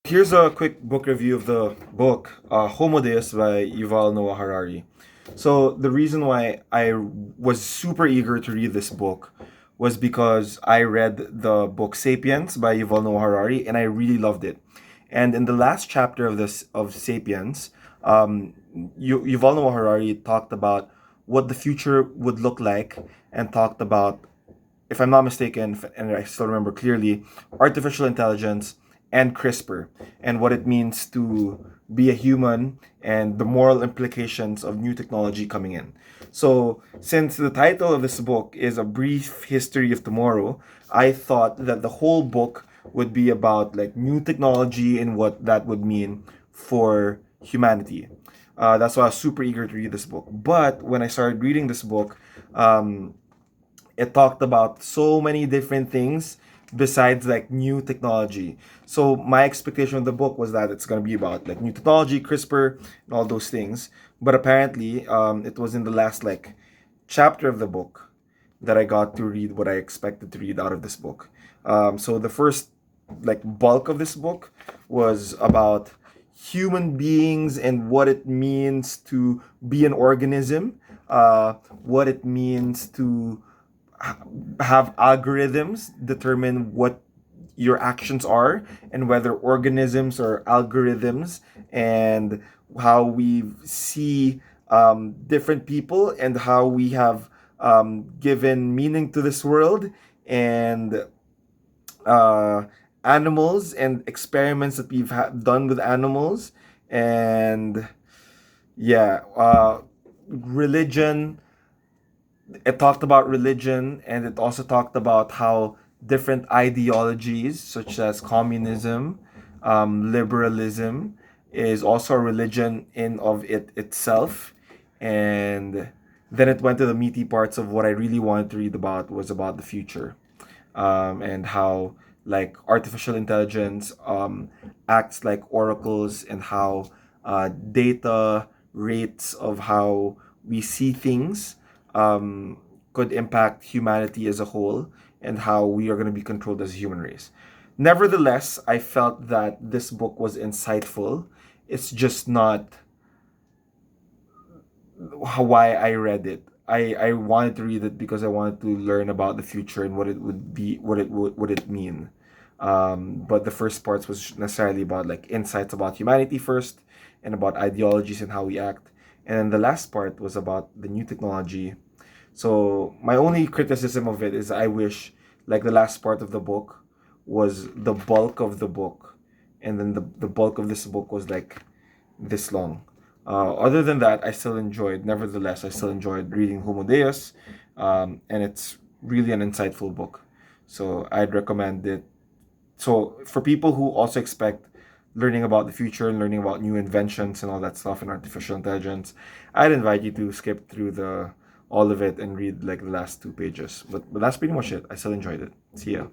Here's a quick book review of the book, Homo Deus by Yuval Noah Harari. So, the reason why I was super eager to read this book was because I read the book Sapiens by Yuval Noah Harari and I really loved it. And in the last chapter of Sapiens, Yuval Noah Harari talked about what the future would look like and talked about, if I'm not mistaken, and I still remember clearly, artificial intelligence and CRISPR and what it means to be a human and the moral implications of new technology coming in. So, since the title of this book is A Brief History of Tomorrow, I thought that the whole book would be about like new technology and what that would mean for humanity. That's why I was super eager to read this book. But when I started reading this book, it talked about so many different things besides like new technology. So my expectation of the book was that it's going to be about like new technology, CRISPR, and all those things. But apparently, it was in the last like chapter of the book that I got to read what I expected to read out of this book. So the first like bulk of this book was about human beings and what it means to be an organism, what it means to have algorithms determine what your actions are and whether organisms are algorithms, and how we see different people and how we have given meaning to this world, and uh, animals and experiments that we've done with animals, and yeah, religion. It talked about religion, and it also talked about how different ideologies such as communism, liberalism is also a religion in of it itself. And then it went to the meaty parts of what I really wanted to read about, was about the future, and how like artificial intelligence acts like oracles, and how data rates of how we see things could impact humanity as a whole, and how we are going to be controlled as a human race. Nevertheless, I felt that this book was insightful. It's just not why I read it. I wanted to read it because I wanted to learn about the future and what it would be, what it mean. But the first parts was necessarily about like insights about humanity first, and about ideologies and how we act. And then the last part was about the new technology. So my only criticism of it is I wish like the last part of the book was the bulk of the book, and then the bulk of this book was like this long. Other than that, nevertheless, I still enjoyed reading Homo Deus, and it's really an insightful book. So I'd recommend it. So for people who also expect learning about the future and learning about new inventions and all that stuff in artificial intelligence, I'd invite you to skip through the all of it and read like the last 2 pages. But that's pretty much it. I still enjoyed it. See ya.